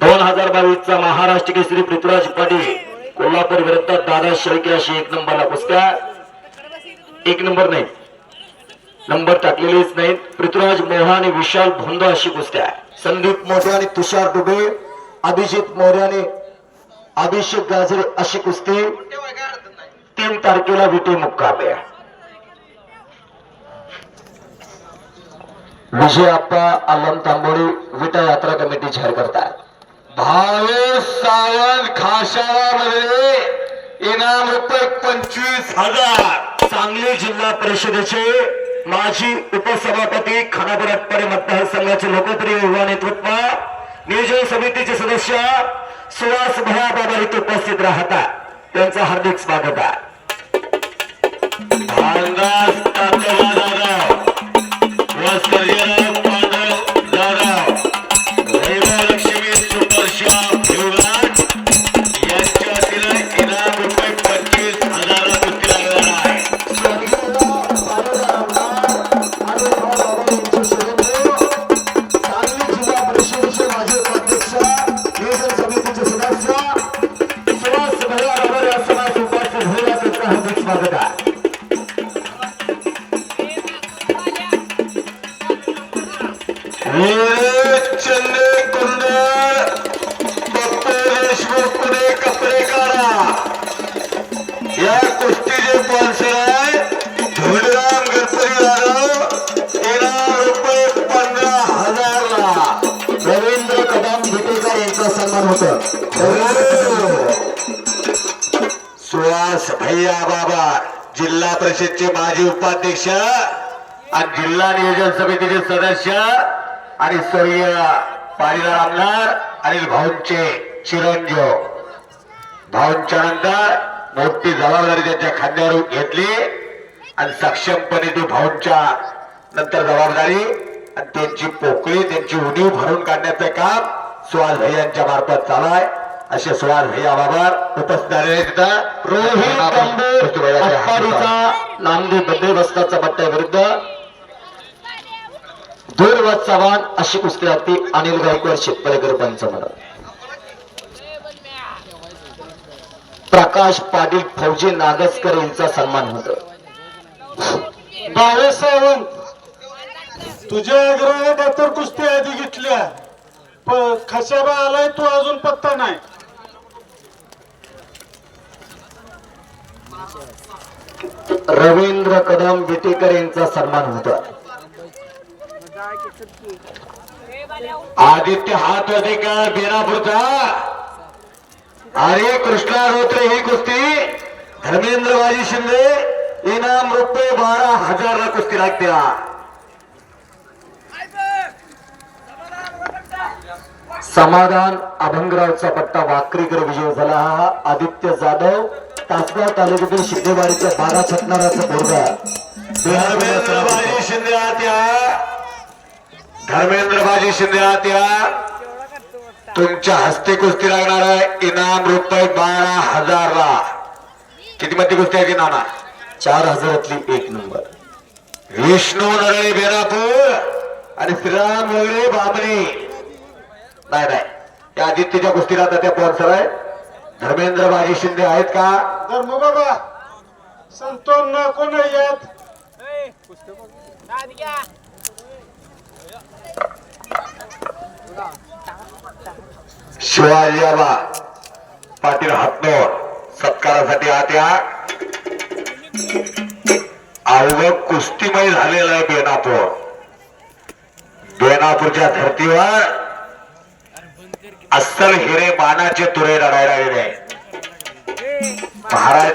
2022 चा महाराष्ट्र केसरी पृथ्वीराज पाटील कोल्हापूर विरुद्ध दादा शेळके अशी 1 नंबरला कुस्त्या. 1 नंबर नाही, नंबर टाकलेलेच नाहीत. पृथ्वीराज मोहा आणि विशाल भोंद अशी कुस्त्या. संदीप मोरे आणि तुषार दुबे, अभिजित मोरे आणि अभिषेक गाजरे अशी कुस्ती 3 तारखेला विटे मुक्कामे. विजय आप्पा आलम तांबोळी विटा यात्रा कमिटी जाहीर करतात. भावेश सावंत खाशाळामध्ये इनाम रुपये 25,000. सांगली जिल्हा परिषदेचे माजी उपसभापती, खानापूर आटपाडी मतदारसंघाचे लोकप्रिय युवा नेतृत्व, नियोजन समितीचे सदस्य सुहास भया बाबा इथे उपस्थित राहतात. त्यांचं हार्दिक स्वागत आहे. या कुस्तीचे स्पॉन्सर आहे धोडराम गणपती जाधव. इनाम रुपये 15,000ला रवींद्र कदम विटेकर यांचा सन्मान होतो. सुहास भैया बाबा जिल्हा परिषदचे माजी उपाध्यक्ष आणि जिल्हा नियोजन समितीचे सदस्य आणि स्वर्गीय पाटीदार आमदार अनिल भाऊंचे चिरंजीव. भाऊंच्या नंतर मोठी जबाबदारी त्यांच्या खांद्यावर घेतली आणि सक्षमपणे ती भाऊंच्या नंतर जबाबदारी आणि त्यांची पोकळी, त्यांची उणीव भरून काढण्याचं काम सुहास भैया यांच्या मार्फत चालू आहे. असे सुहास भैया बाबा उपस्थित झालेले रोहित नामदेव बंदोबस्ताचा पट्ट्या विरुद्ध दूरवत चव्हाण अशी कुस्ती लागते. अनिल गायकवाड शेतपळेकर पंचमढ. प्रकाश पाटील फौजी नागसकर यांचा सन्मान होतो. भावेश सावंत तुझ्या आग्रहात तर कुस्ती आधी घेतल्या, पण खशाबा आलाय तू अजून पत्ता नाही. रवींद्र कदम विटेकर यांचा सन्मान होतो. आदित्य हात अधिकार बेनापूरचा. अरे कृष्णा रोत्रे ही कुस्ती धर्मेंद्र बाजी शिंदे. इनाम रुपये 12,000ला कुस्ती लागते. समाधान अभंगरावचा पट्टा वाकरीकर विजय झाला. हा आदित्य जाधव तासगाव तालुक्यातील शिंदेवाडीच्या 12 छटणाराचा मुलगा. धर्मेंद्र बाजी शिंदे आत्या, धर्मेंद्र बाजी शिंदे आत्या तुमच्या हस्ते कुस्ती लागणार आहे. इनाम रुपये 12,000ला. किती मध्ये कुस्ती आहे की नाना? 4,000तली 1 नंबर. विष्णू नरळे बेनापूर आणि श्रीराम वगैरे बाबरी. नाही नाही, या आदित्यच्या कुस्तीला त्या स्पॉन्सर आहे धर्मेंद्र बाजी शिंदे आहेत का? धर्म बाबा संतोष नको नाही येत. शिवाजी बाबा पाटील हातनोर सत्कारासाठी आत्या. अवघड कुस्तीमय झालेलं आहे बेनापूर. बेनापूरच्या धर्तीवर अस्सल हिरे मानाचे तुरे लढायला गेले. महाराज